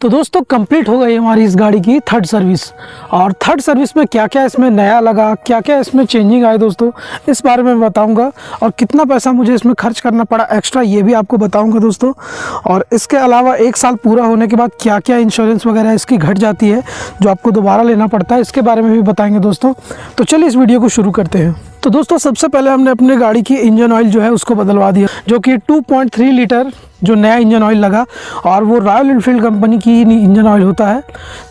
तो दोस्तों कंप्लीट हो गई हमारी इस गाड़ी की थर्ड सर्विस। और थर्ड सर्विस में क्या क्या इसमें नया लगा, क्या क्या इसमें चेंजिंग आए दोस्तों, इस बारे में बताऊंगा। और कितना पैसा मुझे इसमें खर्च करना पड़ा एक्स्ट्रा, ये भी आपको बताऊंगा दोस्तों। और इसके अलावा 1 साल पूरा होने के बाद क्या क्या इंश्योरेंस वगैरह इसकी घट जाती है जो आपको दोबारा लेना पड़ता है, इसके बारे में भी बताएंगे दोस्तों। तो चलिए इस वीडियो को शुरू करते हैं। तो दोस्तों सबसे पहले हमने अपने गाड़ी की इंजन ऑयल जो है उसको बदलवा दिया, जो कि 2.3 लीटर जो नया इंजन ऑयल लगा। और वो रॉयल एनफील्ड कंपनी की इंजन ऑयल होता है,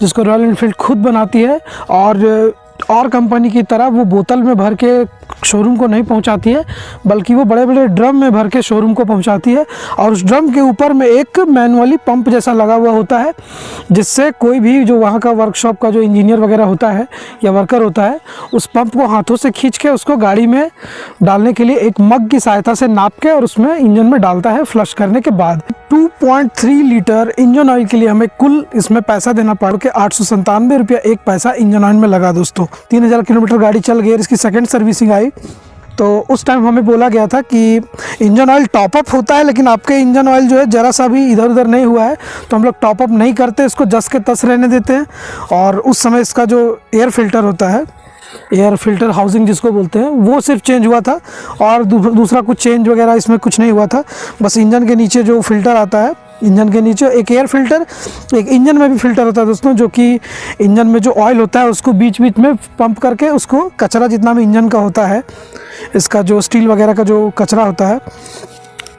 जिसको रॉयल एनफील्ड खुद बनाती है। और कंपनी की तरह वो बोतल में भर के शोरूम को नहीं पहुंचाती है, बल्कि वो बड़े बड़े ड्रम में भर के शोरूम को पहुंचाती है। और उस ड्रम के ऊपर में एक मैनुअली पंप जैसा लगा हुआ होता है, जिससे कोई भी जो वहाँ का वर्कशॉप का जो इंजीनियर वगैरह होता है या वर्कर होता है, उस पंप को हाथों से खींच के उसको गाड़ी में डालने के लिए एक मग की सहायता से नाप के और उसमें इंजन में डालता है फ्लश करने के बाद। 2.3 लीटर इंजन ऑयल के लिए हमें कुल इसमें पैसा देना पड़ के 897 रुपया एक पैसा इंजन ऑयल में लगा दोस्तों। 3000 किलोमीटर गाड़ी चल गई, इसकी सेकंड सर्विसिंग आई। तो उस टाइम हमें बोला गया था कि इंजन ऑयल टॉपअप होता है, लेकिन आपके इंजन ऑयल जो है ज़रा सा भी इधर उधर नहीं हुआ है तो हम लोग टॉपअप नहीं करते, इसको जस के तस रहने देते हैं। और उस समय इसका जो एयर फिल्टर होता है, एयर फिल्टर हाउसिंग जिसको बोलते हैं, वो सिर्फ चेंज हुआ था। और दूसरा कुछ चेंज वगैरह इसमें कुछ नहीं हुआ था। बस इंजन के नीचे जो फिल्टर आता है, इंजन के नीचे एक एयर फिल्टर, एक इंजन में भी फिल्टर होता है दोस्तों, जो कि इंजन में जो ऑयल होता है उसको बीच बीच में पंप करके उसको कचरा जितना भी इंजन का होता है, इसका जो स्टील वगैरह का जो कचरा होता है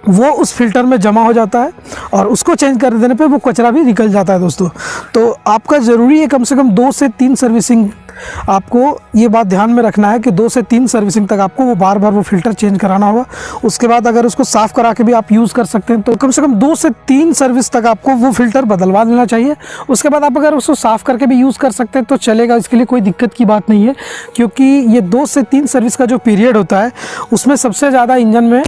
वो उस फिल्टर में जमा हो जाता है। और उसको चेंज कर देने पे वो कचरा भी निकल जाता है दोस्तों। तो आपका ज़रूरी है कम से कम 2 से 3 सर्विसिंग, आपको ये बात ध्यान में रखना है कि 2 से 3 सर्विसिंग तक आपको वो बार बार वो फ़िल्टर चेंज कराना होगा। उसके बाद अगर उसको साफ़ करा के भी आप यूज़ कर सकते हैं, तो कम से कम 2 से 3 सर्विस तक आपको वो फ़िल्टर बदलवा देना चाहिए। उसके बाद आप अगर उसको साफ़ करके भी यूज़ कर सकते हैं तो चलेगा, इसके लिए कोई दिक्कत की बात नहीं है। क्योंकि ये 2 से 3 सर्विस का जो पीरियड होता है उसमें सबसे ज़्यादा इंजन में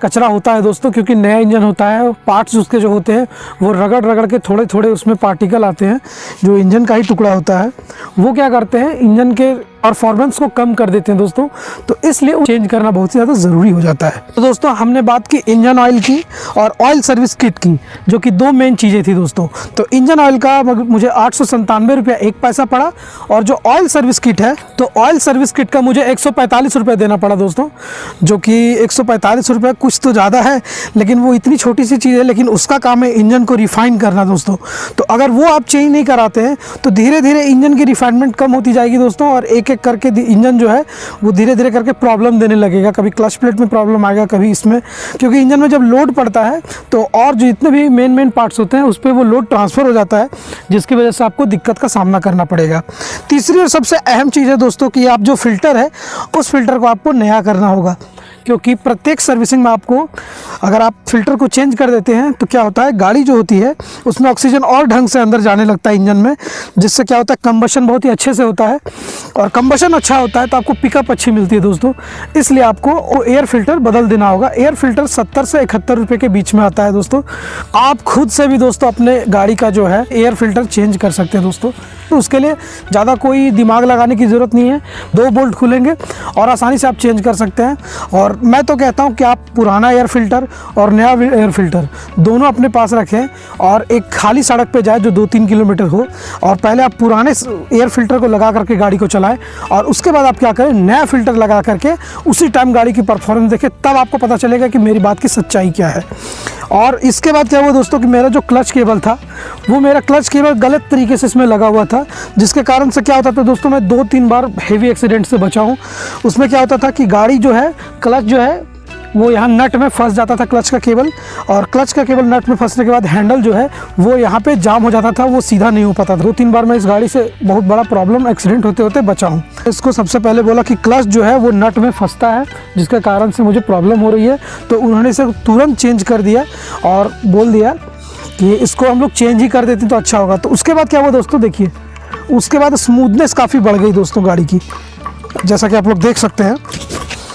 कचरा होता है दोस्तों। क्योंकि नया इंजन होता है, पार्ट्स उसके जो होते हैं वो रगड़ रगड़ के थोड़े थोड़े उसमें पार्टिकल आते हैं, जो इंजन का ही टुकड़ा होता है, वो क्या करते हैं इंजन के परफॉर्मेंस को कम कर देते हैं दोस्तों। तो इसलिए चेंज करना बहुत ही ज़्यादा ज़रूरी हो जाता है। तो दोस्तों हमने बात की इंजन ऑयल की और ऑयल सर्विस किट की, जो कि 2 मेन चीज़ें थी दोस्तों। तो इंजन ऑयल का मुझे 897 रुपया एक पैसा पड़ा। और जो ऑयल सर्विस किट है, तो ऑयल सर्विस किट का मुझे 145 रुपये देना पड़ा दोस्तों, जो कि 145 रुपये कुछ तो ज़्यादा है, लेकिन वो इतनी छोटी सी चीज़ है, लेकिन उसका काम है इंजन को रिफाइन करना दोस्तों। तो अगर वो आप चेंज नहीं कराते हैं तो धीरे धीरे इंजन की रिफाइनमेंट कम होती जाएगी दोस्तों। और एक एक करके इंजन जो है वो धीरे धीरे करके प्रॉब्लम देने लगेगा। कभी क्लच प्लेट में प्रॉब्लम आएगा, कभी इसमें, क्योंकि इंजन में जब लोड पड़ता है तो और जो जितने भी मेन पार्ट्स होते हैं उस पर वो लोड ट्रांसफ़र हो जाता है, जिसकी वजह से आपको दिक्कत का सामना करना पड़ेगा। तीसरी और सबसे अहम चीज़ है दोस्तों कि आप जो फ़िल्टर है उस फिल्टर को आपको नया करना होगा। क्योंकि प्रत्येक सर्विसिंग में आपको, अगर आप फ़िल्टर को चेंज कर देते हैं तो क्या होता है, गाड़ी जो होती है उसमें ऑक्सीजन और ढंग से अंदर जाने लगता है इंजन में, जिससे क्या होता है कंबशन बहुत ही अच्छे से होता है। और कंबशन अच्छा होता है तो आपको पिकअप अच्छी मिलती है दोस्तों। इसलिए आपको एयर फ़िल्टर बदल देना होगा। एयर फ़िल्टर 70 से 71 रुपये के बीच में आता है दोस्तों। आप खुद से भी दोस्तों अपने गाड़ी का जो है एयर फ़िल्टर चेंज कर सकते हैं दोस्तों। तो उसके लिए ज़्यादा कोई दिमाग लगाने की ज़रूरत नहीं है, 2 बोल्ट खुलेंगे और आसानी से आप चेंज कर सकते हैं। और मैं तो कहता हूं कि आप पुराना एयर फ़िल्टर और नया एयर फ़िल्टर दोनों अपने पास रखें और एक खाली सड़क पे जाए जो 2-3 किलोमीटर हो, और पहले आप पुराने एयर फ़िल्टर को लगा करके गाड़ी को चलाएं। और उसके बाद आप क्या करें, नया फ़िल्टर लगा करके उसी टाइम गाड़ी की परफॉर्मेंस देखें, तब आपको पता चलेगा कि मेरी बात की सच्चाई क्या है। और इसके बाद क्या हुआ दोस्तों कि मेरा जो क्लच केबल था, वो मेरा क्लच केबल गलत तरीके से इसमें लगा हुआ था, जिसके कारण से क्या होता था दोस्तों, मैं 2-3 बार हेवी एक्सीडेंट से बचा हूँ। उसमें क्या होता था कि गाड़ी जो है, क्लच जो है वो यहाँ नट में फंस जाता था, क्लच का केबल। और क्लच का केबल नट में फंसने के बाद हैंडल जो है वो यहाँ पे जाम हो जाता था, वो सीधा नहीं हो पाता था। 2-3 बार मैं इस गाड़ी से बहुत बड़ा प्रॉब्लम, एक्सीडेंट होते होते बचा हूँ। इसको सबसे पहले बोला कि क्लच जो है वो नट में फंसता है, जिसके कारण से मुझे प्रॉब्लम हो रही है। तो उन्होंने इसे तुरंत चेंज कर दिया और बोल दिया कि इसको हम लोग चेंज ही कर देते तो अच्छा होगा। तो उसके बाद क्या हुआ दोस्तों, देखिए उसके बाद स्मूथनेस काफ़ी बढ़ गई दोस्तों गाड़ी की, जैसा कि आप लोग देख सकते हैं।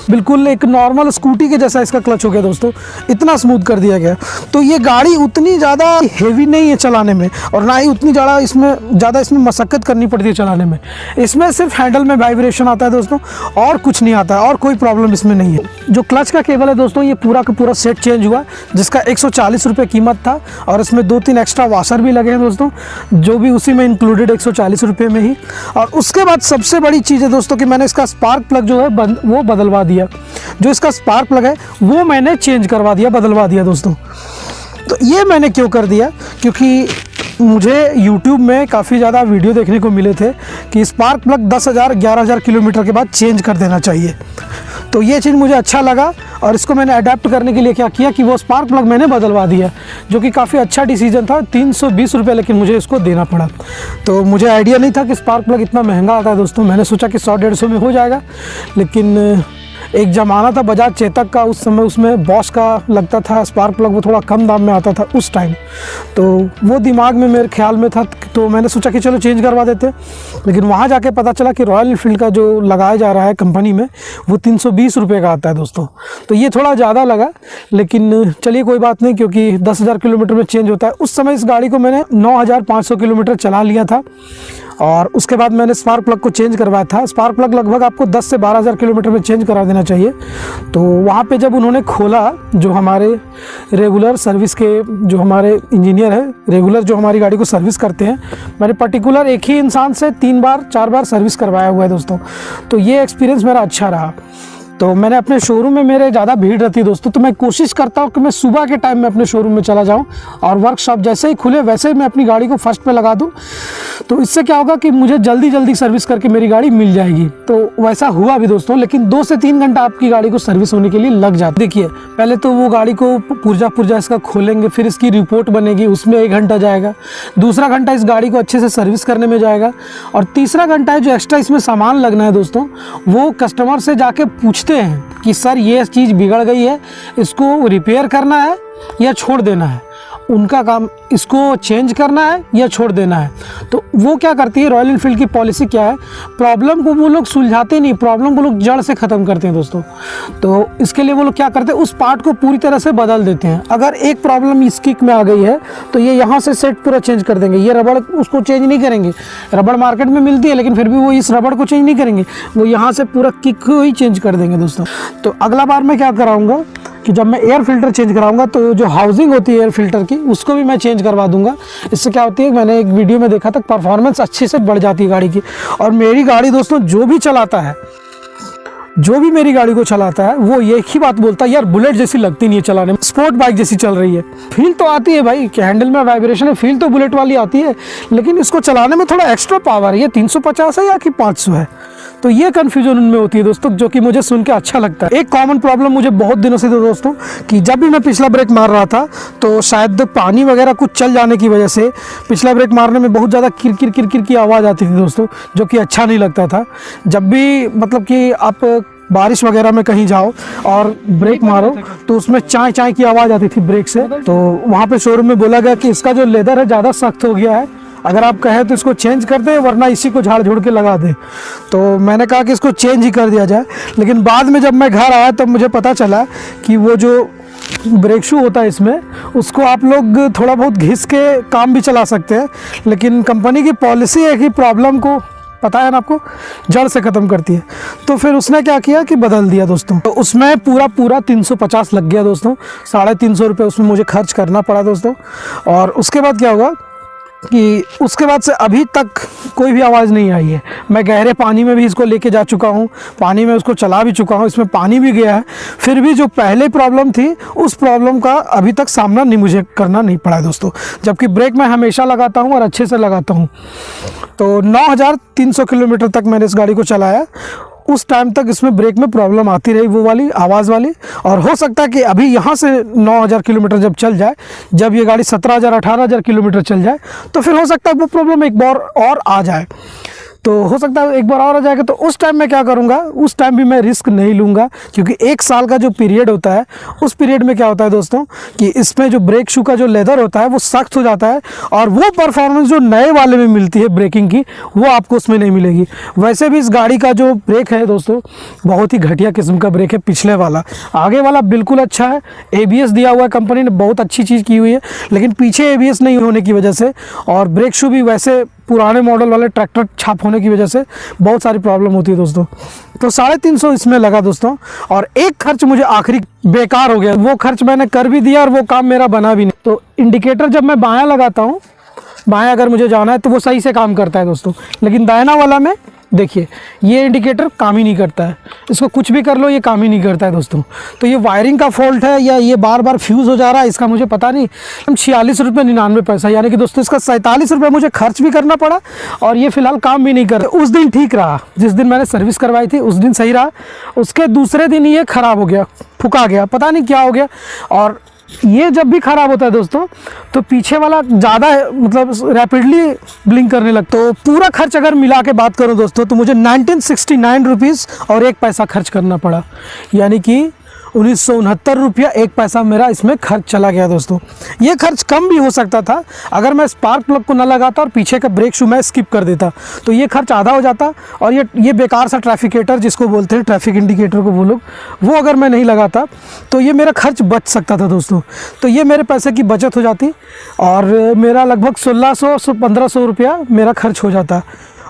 बिल्कुल एक नॉर्मल स्कूटी के जैसा इसका क्लच हो गया दोस्तों, इतना स्मूथ कर दिया गया। तो ये गाड़ी उतनी ज़्यादा हेवी नहीं है चलाने में, और ना ही उतनी ज़्यादा इसमें मशक्क़त करनी पड़ती है चलाने में। इसमें सिर्फ हैंडल में वाइब्रेशन आता है दोस्तों, और कुछ नहीं आता है, और कोई प्रॉब्लम इसमें नहीं है। जो क्लच का केबल है दोस्तों, ये पूरा का पूरा सेट चेंज हुआ, जिसका 140 रुपये कीमत था, और इसमें 2-3 एक्स्ट्रा वाशर भी लगे हैं दोस्तों, जो भी उसी में इंक्लूडेड 140 रुपये में ही। और उसके बाद सबसे बड़ी चीज़ है दोस्तों कि मैंने इसका स्पार्क प्लग जो है वो बदलवा दिया। जो इसका स्पार्क प्लग है वो मैंने चेंज करवा दिया, बदलवा दिया दोस्तों। तो ये मैंने क्यों कर दिया, क्योंकि मुझे YouTube में काफ़ी ज़्यादा वीडियो देखने को मिले थे कि स्पार्क प्लग 10,000-11,000 किलोमीटर के बाद चेंज कर देना चाहिए। तो ये चीज़ मुझे अच्छा लगा, और इसको मैंने अडेप्ट करने के लिए क्या किया कि वो स्पार्क प्लग मैंने बदलवा दिया, जो कि काफ़ी अच्छा डिसीजन था। 320 रुपये लेकिन मुझे इसको देना पड़ा। तो मुझे आइडिया नहीं था कि स्पार्क प्लग इतना महंगा आता है दोस्तों। मैंने सोचा कि 100-150 में हो जाएगा, लेकिन एक ज़माना था बजाज चेतक का, उस समय उसमें बॉश का लगता था स्पार्क प्लग, वो थोड़ा कम दाम में आता था उस टाइम। तो वो दिमाग में मेरे ख्याल में था, तो मैंने सोचा कि चलो चेंज करवा देते। लेकिन वहाँ जाके पता चला कि रॉयल एनफील्ड का जो लगाया जा रहा है कंपनी में, वो 320 रुपये का आता है दोस्तों। तो ये थोड़ा ज़्यादा लगा, लेकिन चलिए कोई बात नहीं, क्योंकि 10,000 किलोमीटर में चेंज होता है। उस समय इस गाड़ी को मैंने 9,500 किलोमीटर चला लिया था, और उसके बाद मैंने स्पार्क प्लग को चेंज करवाया था। स्पार्क प्लग लगभग आपको 10 से 12,000 किलोमीटर में चेंज करा देना चाहिए। तो वहाँ पे जब उन्होंने खोला, जो हमारे रेगुलर सर्विस के जो हमारे इंजीनियर हैं, रेगुलर जो हमारी गाड़ी को सर्विस करते हैं, मैंने पर्टिकुलर एक ही इंसान से 3-4 बार सर्विस करवाया हुआ है दोस्तों। तो ये एक्सपीरियंस मेरा अच्छा रहा। तो मैंने अपने शोरूम में, मेरे ज़्यादा भीड़ रहती है दोस्तों, तो मैं कोशिश करता हूँ कि मैं सुबह के टाइम में अपने शोरूम में चला जाऊँ, और वर्कशॉप जैसे ही खुले वैसे ही मैं अपनी गाड़ी को फर्स्ट पे लगा दूँ। तो इससे क्या होगा कि मुझे जल्दी सर्विस करके मेरी गाड़ी मिल जाएगी। तो वैसा हुआ भी दोस्तों, लेकिन 2 से 3 घंटा आपकी गाड़ी को सर्विस होने के लिए लग जाता है। देखिए, पहले तो वो गाड़ी को पुर्जा इसका खोलेंगे, फिर इसकी रिपोर्ट बनेगी, उसमें 1 घंटा जाएगा। दूसरा घंटा इस गाड़ी को अच्छे से सर्विस करने में जाएगा, और तीसरा घंटा है जो एक्स्ट्रा इसमें सामान लगना है दोस्तों, वो कस्टमर से जाके पूछते हैं कि सर ये चीज़ बिगड़ गई है, इसको रिपेयर करना है या छोड़ देना है। उनका काम इसको चेंज करना है या छोड़ देना है। तो वो क्या करती है, रॉयल एनफील्ड की पॉलिसी क्या है, प्रॉब्लम को वो लोग सुलझाते नहीं, प्रॉब्लम को लोग जड़ से ख़त्म करते हैं दोस्तों। तो इसके लिए वो लोग क्या करते हैं, उस पार्ट को पूरी तरह से बदल देते हैं। अगर एक प्रॉब्लम इस किक में आ गई है तो ये यहाँ से सेट पूरा चेंज कर देंगे, ये रबड़ उसको चेंज नहीं करेंगे। रबड़ मार्केट में मिलती है, लेकिन फिर भी वो इस रबड़ को चेंज नहीं करेंगे, वो यहाँ से पूरा किक को ही चेंज कर देंगे दोस्तों। तो अगला बार मैं क्या कराऊँगा कि जब मैं एयर फिल्टर चेंज कराऊंगा, तो जो हाउसिंग होती है एयर फिल्टर की, उसको भी मैं चेंज करवा दूंगा। इससे क्या होती है, मैंने एक वीडियो में देखा था, परफॉर्मेंस अच्छे से बढ़ जाती है गाड़ी की। और मेरी गाड़ी दोस्तों, जो भी मेरी गाड़ी को चलाता है, वो एक ही बात बोलता है, यार बुलेट जैसी लगती नहीं है चलाने में, स्पोर्ट बाइक जैसी चल रही है। फील तो आती है भाई कि हैंडल में वाइब्रेशन है, फील तो बुलेट वाली आती है, लेकिन इसको चलाने में थोड़ा एक्स्ट्रा पावर है। ये 350 है या कि 500 है। तो ये कन्फ्यूजन उनमें होती है दोस्तों, जो कि मुझे सुन के अच्छा लगता है। एक कॉमन प्रॉब्लम मुझे बहुत दिनों से थी दोस्तों, कि जब भी मैं पिछला ब्रेक मार रहा था, तो शायद पानी वगैरह कुछ चल जाने की वजह से पिछला ब्रेक मारने में बहुत ज़्यादा किरकिर की आवाज़ आती थी दोस्तों, जो कि अच्छा नहीं लगता था। जब भी मतलब कि आप बारिश वगैरह में कहीं जाओ और ब्रेक मारो, तो उसमें चाय की आवाज़ आती थी ब्रेक से। तो वहाँ पे शोरूम में बोला गया कि इसका जो लेदर है ज़्यादा सख्त हो गया है, अगर आप कहें तो इसको चेंज कर दें, वरना इसी को झाड़ झोड़ के लगा दें। तो मैंने कहा कि इसको चेंज ही कर दिया जाए। लेकिन बाद में जब मैं घर आया तब मुझे पता चला कि वो जो ब्रेक शू होता है इसमें, उसको आप लोग थोड़ा बहुत घिस के काम भी चला सकते हैं, लेकिन कंपनी की पॉलिसी है कि प्रॉब्लम को, पता है ना आपको, जड़ से ख़त्म करती है। तो फिर उसने क्या किया कि बदल दिया दोस्तों। तो उसमें पूरा 350 लग गया दोस्तों, 350 रुपये उसमें मुझे खर्च करना पड़ा दोस्तों। और उसके बाद क्या हुआ कि उसके बाद से अभी तक कोई भी आवाज़ नहीं आई है। मैं गहरे पानी में भी इसको लेके जा चुका हूँ, पानी में उसको चला भी चुका हूँ, इसमें पानी भी गया है, फिर भी जो पहले प्रॉब्लम थी उस प्रॉब्लम का अभी तक सामना मुझे करना नहीं पड़ा है दोस्तों। जबकि ब्रेक मैं हमेशा लगाता हूँ और अच्छे से लगाता हूँ। तो 9,300 किलोमीटर तक मैंने इस गाड़ी को चलाया। उस टाइम तक इसमें ब्रेक में प्रॉब्लम आती रही, वो वाली आवाज़ वाली। और हो सकता है कि अभी यहाँ से 9,000 किलोमीटर जब चल जाए, जब ये गाड़ी 17,000 18,000 किलोमीटर चल जाए, तो फिर हो सकता है वो प्रॉब्लम एक बार और आ जाए। तो हो सकता है एक बार और आ जाएगा, तो उस टाइम मैं क्या करूँगा, उस टाइम भी मैं रिस्क नहीं लूँगा, क्योंकि 1 साल का जो पीरियड होता है उस पीरियड में क्या होता है दोस्तों कि इसमें जो ब्रेक शू का जो लेदर होता है वो सख्त हो जाता है, और वो परफॉर्मेंस जो नए वाले में मिलती है ब्रेकिंग की, वो आपको उसमें नहीं मिलेगी। वैसे भी इस गाड़ी का जो ब्रेक है दोस्तों बहुत ही घटिया किस्म का ब्रेक है। पिछले वाला, आगे वाला बिल्कुल अच्छा है, ABS दिया हुआ है, कंपनी ने बहुत अच्छी चीज़ की हुई है, लेकिन पीछे ABS नहीं होने की वजह से, और ब्रेक शू भी वैसे पुराने मॉडल वाले ट्रैक्टर छाप होने की वजह से बहुत सारी प्रॉब्लम होती है दोस्तों। तो 350 इसमें लगा दोस्तों, और एक खर्च मुझे आखिरी बेकार हो गया, वो खर्च मैंने कर भी दिया और वो काम मेरा बना भी नहीं। तो इंडिकेटर जब मैं बायां लगाता हूँ, बायां अगर मुझे जाना है तो वो सही से काम करता है दोस्तों, लेकिन दाहिना वाला में देखिए ये इंडिकेटर काम ही नहीं करता है, इसको कुछ भी कर लो ये काम ही नहीं करता है दोस्तों। तो ये वायरिंग का फॉल्ट है या ये बार बार फ्यूज़ हो जा रहा है, इसका मुझे पता नहीं। 46 रुपये 99 पैसा, यानी कि दोस्तों इसका 47 रुपये मुझे खर्च भी करना पड़ा, और ये फिलहाल काम भी नहीं कर रहा। उस दिन ठीक रहा, जिस दिन मैंने सर्विस करवाई थी उस दिन सही रहा, उसके दूसरे दिन ये ख़राब हो गया, फुका गया, पता नहीं क्या हो गया। और ये जब भी ख़राब होता है दोस्तों तो पीछे वाला ज़्यादा मतलब रैपिडली ब्लिंक करने लगता है। तो पूरा खर्च अगर मिला के बात करूं दोस्तों तो मुझे 1969 रुपीज़ और 1 पैसा खर्च करना पड़ा, यानी कि 1969 रुपया 1 पैसा मेरा इसमें खर्च चला गया दोस्तों। ये खर्च कम भी हो सकता था अगर मैं स्पार्क प्लग को ना लगाता और पीछे का ब्रेक शू मैं स्किप कर देता, तो ये खर्च आधा हो जाता। और ये बेकार सा ट्रैफिकेटर जिसको बोलते हैं, ट्रैफिक इंडिकेटर को वो लोग, वो अगर मैं नहीं लगाता तो ये मेरा खर्च बच सकता था दोस्तों। तो ये मेरे पैसे की बचत हो जाती, और मेरा लगभग 1600-1500 रुपया मेरा खर्च हो जाता।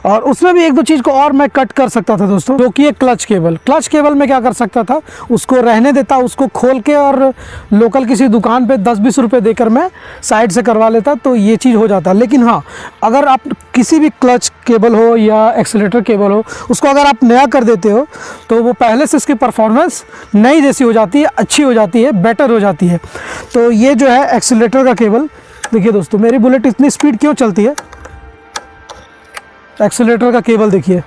और उसमें भी 1-2 चीज़ को और मैं कट कर सकता था दोस्तों, जो कि क्लच केबल में क्या कर सकता था, उसको रहने देता, उसको खोल के और लोकल किसी दुकान पे 10-20 रुपये देकर मैं साइड से करवा लेता, तो ये चीज़ हो जाता। लेकिन हाँ, अगर आप किसी भी क्लच केबल हो या एक्सीलरेटर केबल हो, उसको अगर आप नया कर देते हो तो वो पहले से इसकी परफॉर्मेंस नई जैसी हो जाती है, अच्छी हो जाती है, बेटर हो जाती है। तो ये जो है एक्सीलरेटर का केबल, देखिए दोस्तों मेरी बुलेट इतनी स्पीड क्यों चलती है, एक्सीलरेटर का केबल देखिए,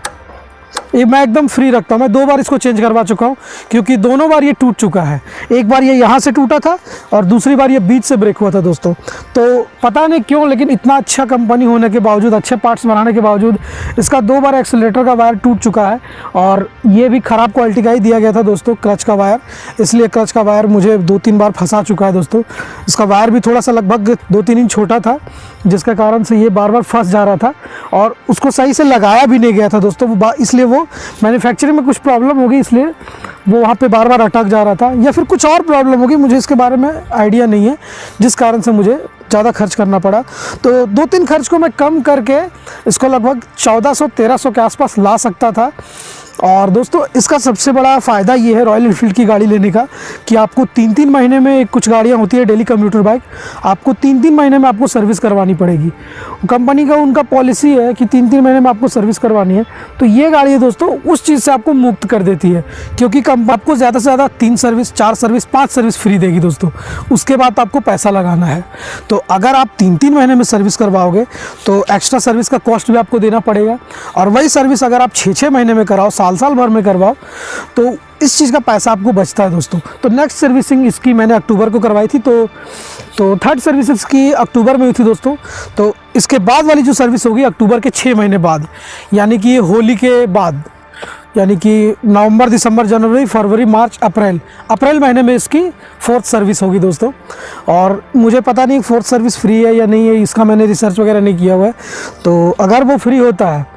ये मैं एकदम फ्री रखता हूँ। मैं 2 बार इसको चेंज करवा चुका हूँ, क्योंकि दोनों बार ये टूट चुका है। एक बार ये यहाँ से टूटा था और दूसरी बार ये बीच से ब्रेक हुआ था दोस्तों। तो पता नहीं क्यों, लेकिन इतना अच्छा कंपनी होने के बावजूद, अच्छे पार्ट्स बनाने के बावजूद इसका 2 बार एक्सीलरेटर का वायर टूट चुका है। और ये भी ख़राब क्वालिटी का ही दिया गया था दोस्तों, क्लच का वायर, इसलिए क्लच का वायर मुझे 2-3 बार फंसा चुका है दोस्तों। इसका वायर भी थोड़ा सा लगभग 2-3 इंच छोटा था, जिसके कारण से ये बार बार फंस जा रहा था, और उसको सही से लगाया भी नहीं गया था दोस्तों, इसलिए वो मैन्युफैक्चरिंग में कुछ प्रॉब्लम होगी, इसलिए वो वहाँ पे बार बार अटक जा रहा था, या फिर कुछ और प्रॉब्लम होगी, मुझे इसके बारे में आइडिया नहीं है, जिस कारण से मुझे ज़्यादा खर्च करना पड़ा। तो 2-3 खर्च को मैं कम करके इसको लगभग 1400-1300 के आसपास ला सकता था। और दोस्तों इसका सबसे बड़ा फ़ायदा ये है रॉयल एनफील्ड की गाड़ी लेने का, कि आपको 3-3 महीने में, कुछ गाड़ियाँ होती है डेली कम्यूटर बाइक, आपको 3-3 महीने में आपको सर्विस करवानी पड़ेगी। कंपनी का उनका पॉलिसी है कि 3-3 महीने में आपको सर्विस करवानी है। तो ये गाड़ी है दोस्तों उस चीज़ से आपको मुक्त कर देती है, क्योंकि आपको ज़्यादा से ज़्यादा 3 सर्विस, 4 सर्विस, 5 सर्विस फ्री देगी दोस्तों, उसके बाद आपको पैसा लगाना है। तो अगर आप 3-3 महीने में सर्विस करवाओगे तो एक्स्ट्रा सर्विस का कॉस्ट भी आपको देना पड़ेगा, और वही सर्विस अगर आप 6-6 महीने में कराओ, साल भर में करवाओ, तो इस चीज़ का पैसा आपको बचता है दोस्तों। तो नेक्स्ट सर्विसिंग इसकी मैंने अक्टूबर को करवाई थी, तो 3rd सर्विस इसकी अक्टूबर में हुई थी दोस्तों। तो इसके बाद वाली जो सर्विस होगी अक्टूबर के 6 महीने बाद, यानी कि होली के बाद, यानी कि नवंबर, दिसंबर, जनवरी, फरवरी, मार्च, अप्रैल महीने में इसकी 4th सर्विस होगी दोस्तों। और मुझे पता नहीं 4th सर्विस फ्री है या नहीं है, इसका मैंने रिसर्च वगैरह नहीं किया हुआ है। तो अगर वो फ्री होता है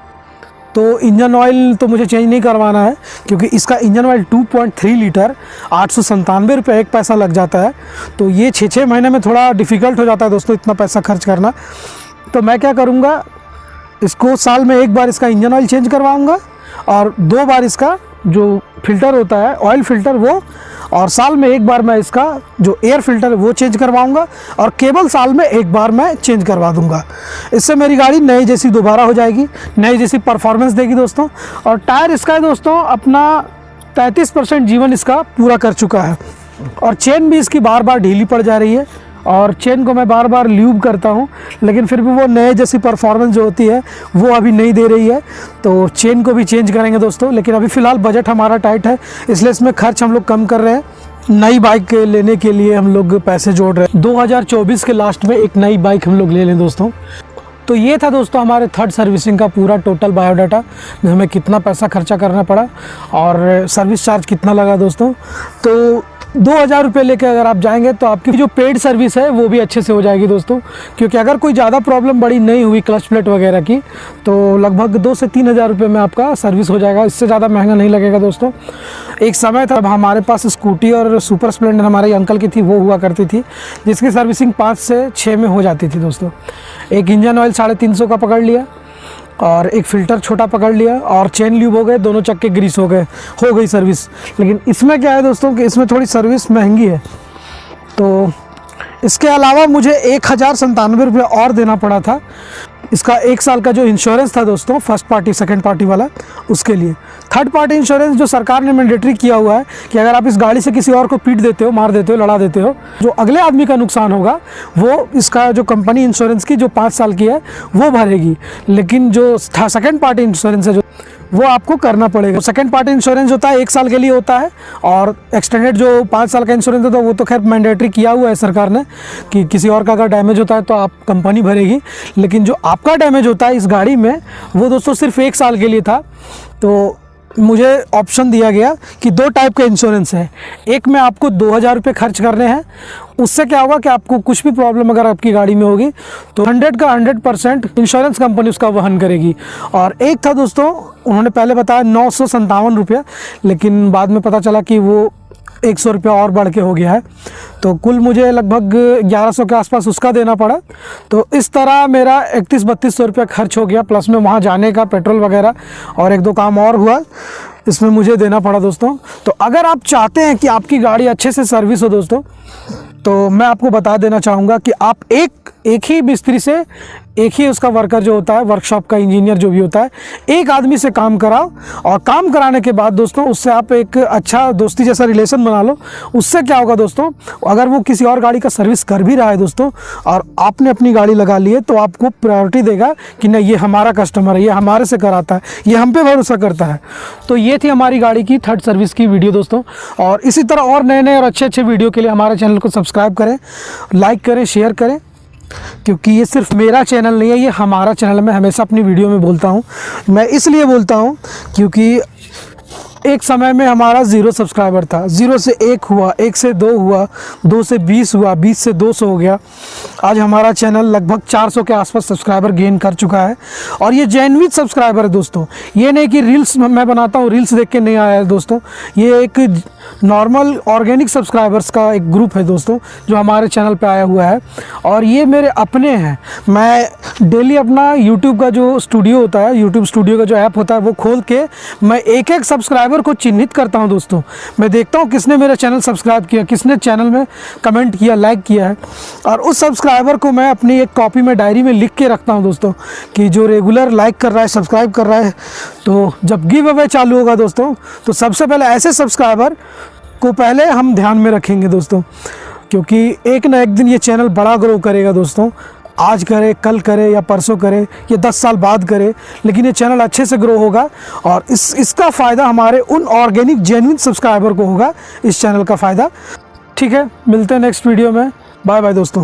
तो इंजन ऑयल तो मुझे चेंज नहीं करवाना है, क्योंकि इसका इंजन ऑयल 2.3 लीटर 897 रुपये 1 पैसा लग जाता है। तो ये 6-6 महीने में थोड़ा डिफ़िकल्ट हो जाता है दोस्तों, इतना पैसा खर्च करना। तो मैं क्या करूँगा, इसको साल में 1 बार इसका इंजन ऑयल चेंज करवाऊँगा, और 2 बार इसका जो फ़िल्टर होता है, ऑयल फ़िल्टर वो, और साल में 1 बार मैं इसका जो एयर फ़िल्टर है वो चेंज करवाऊंगा, और केबल साल में 1 बार मैं चेंज करवा दूंगा। इससे मेरी गाड़ी नई जैसी दोबारा हो जाएगी, नई जैसी परफॉर्मेंस देगी दोस्तों। और टायर इसका है दोस्तों अपना 33% जीवन इसका पूरा कर चुका है, और चेन भी इसकी बार बार ढीली पड़ जा रही है, और चेन को मैं बार बार ल्यूब करता हूँ, लेकिन फिर भी वो नए जैसी परफॉर्मेंस जो होती है वो अभी नहीं दे रही है। तो चेन को भी चेंज करेंगे दोस्तों, लेकिन अभी फ़िलहाल बजट हमारा टाइट है, इसलिए इसमें खर्च हम लोग कम कर रहे हैं। नई बाइक लेने के लिए हम लोग पैसे जोड़ रहे हैं। 2024 के लास्ट में एक नई बाइक हम लोग ले लें दोस्तों। तो ये था दोस्तों हमारे थर्ड सर्विसिंग का पूरा टोटल बायोडाटा, हमें कितना पैसा खर्चा करना पड़ा और सर्विस चार्ज कितना लगा दोस्तों। तो 2000 रुपये लेके अगर आप जाएंगे तो आपकी जो पेड सर्विस है वो भी अच्छे से हो जाएगी दोस्तों, क्योंकि अगर कोई ज़्यादा प्रॉब्लम बड़ी नहीं हुई क्लच प्लेट वगैरह की तो लगभग 2 से 3 हज़ार रुपये में आपका सर्विस हो जाएगा, इससे ज़्यादा महंगा नहीं लगेगा दोस्तों। एक समय था हमारे पास स्कूटी और सुपर स्प्लेंडर हमारे अंकल की थी, वो हुआ करती थी, जिसकी सर्विसिंग 5 से 6 में हो जाती थी दोस्तों। एक इंजन ऑयल 350 का पकड़ लिया और एक फ़िल्टर छोटा पकड़ लिया और चेन ल्यूब हो गए, दोनों चक्के ग्रीस हो गई सर्विस। लेकिन इसमें क्या है दोस्तों कि इसमें थोड़ी सर्विस महंगी है, तो इसके अलावा मुझे 1097 रुपये और देना पड़ा था। इसका 1 साल का जो इंश्योरेंस था दोस्तों, फर्स्ट पार्टी सेकंड पार्टी वाला, उसके लिए। थर्ड पार्टी इंश्योरेंस जो सरकार ने मैंडेटरी किया हुआ है कि अगर आप इस गाड़ी से किसी और को पीट देते हो, मार देते हो, लड़ा देते हो, जो अगले आदमी का नुकसान होगा वो इसका जो कंपनी इंश्योरेंस की जो 5 साल की है वो भरेगी। लेकिन जो सेकंड पार्टी इंश्योरेंस है जो वो आपको करना पड़ेगा। सेकंड पार्टी इंश्योरेंस होता है 1 साल के लिए होता है, और एक्सटेंडेड जो 5 साल का इंश्योरेंस होता है वो तो खैर मैंडेटरी किया हुआ है सरकार ने कि किसी और का अगर डैमेज होता है तो आप कंपनी भरेगी। लेकिन जो आपका डैमेज होता है इस गाड़ी में वो दोस्तों सिर्फ 1 साल के लिए था। तो मुझे ऑप्शन दिया गया कि 2 टाइप के इंश्योरेंस है। एक में आपको 2000 रुपये खर्च करने हैं, उससे क्या होगा कि आपको कुछ भी प्रॉब्लम अगर आपकी गाड़ी में होगी तो 100 का 100% इंश्योरेंस कंपनी उसका वहन करेगी। और एक था दोस्तों, उन्होंने पहले बताया 957 रुपये, लेकिन बाद में पता चला कि वो 100 रुपया और बढ़ के हो गया है, तो कुल मुझे लगभग 1100 के आसपास उसका देना पड़ा। तो इस तरह मेरा 3100-3200 रुपया खर्च हो गया, प्लस में वहाँ जाने का पेट्रोल वगैरह और 1-2 काम और हुआ, इसमें मुझे देना पड़ा दोस्तों। तो अगर आप चाहते हैं कि आपकी गाड़ी अच्छे से सर्विस हो दोस्तों, तो मैं आपको बता देना चाहूँगा कि आप एक ही मिस्त्री से, एक ही उसका वर्कर जो होता है, वर्कशॉप का इंजीनियर जो भी होता है, एक आदमी से काम कराओ, और काम कराने के बाद दोस्तों उससे आप एक अच्छा दोस्ती जैसा रिलेशन बना लो। उससे क्या होगा दोस्तों, अगर वो किसी और गाड़ी का सर्विस कर भी रहा है दोस्तों और आपने अपनी गाड़ी लगा ली है, तो आपको प्रायोरिटी देगा कि नहीं ये हमारा कस्टमर है, ये हमारे से कराता है, ये हम पे भरोसा करता है। तो ये थी हमारी गाड़ी की थर्ड सर्विस की वीडियो दोस्तों। और इसी तरह और नए और अच्छे वीडियो के लिए हमारे चैनल को सब्सक्राइब करें, लाइक करें, शेयर करें, क्योंकि ये सिर्फ मेरा चैनल नहीं है, ये हमारा चैनल है। मैं हमेशा अपनी वीडियो में बोलता हूँ, मैं इसलिए बोलता हूँ क्योंकि एक समय में हमारा 0 सब्सक्राइबर था, 0 से 1 हुआ, 1 से 2 हुआ, 2 से 20 हुआ, 20 से 200 हो गया। आज हमारा चैनल लगभग 400 के आसपास सब्सक्राइबर गेन कर चुका है, और ये जेन्युइन सब्सक्राइबर है दोस्तों। ये नहीं कि रील्स मैं बनाता हूँ, रील्स देख के नहीं आया है दोस्तों, ये एक नॉर्मल ऑर्गेनिक सब्सक्राइबर्स का एक ग्रुप है दोस्तों जो हमारे चैनल पे आया हुआ है, और ये मेरे अपने हैं। मैं डेली अपना यूट्यूब का जो स्टूडियो होता है, यूट्यूब स्टूडियो का जो ऐप होता है, वो खोल के मैं एक सब्सक्राइबर को चिन्हित करता हूं दोस्तों। मैं देखता हूं किसने मेरा चैनल सब्सक्राइब किया, किसने चैनल में कमेंट किया, लाइक किया है, और उस सब्सक्राइबर को मैं अपनी एक कॉपी में, डायरी में लिख के रखता हूं दोस्तों कि जो रेगुलर लाइक कर रहा है, सब्सक्राइब कर रहा है। तो जब गिव अवे चालू होगा दोस्तों, तो सबसे पहले ऐसे सब्सक्राइबर को पहले हम ध्यान में रखेंगे दोस्तों, क्योंकि एक ना एक दिन ये चैनल बड़ा ग्रो करेगा दोस्तों। आज करे, कल करे या परसों करे, ये 10 साल बाद करे, लेकिन ये चैनल अच्छे से ग्रो होगा, और इसका फ़ायदा हमारे उन ऑर्गेनिक जेन्युइन सब्सक्राइबर को होगा, इस चैनल का फ़ायदा। ठीक है, मिलते हैं नेक्स्ट वीडियो में। बाय बाय दोस्तों।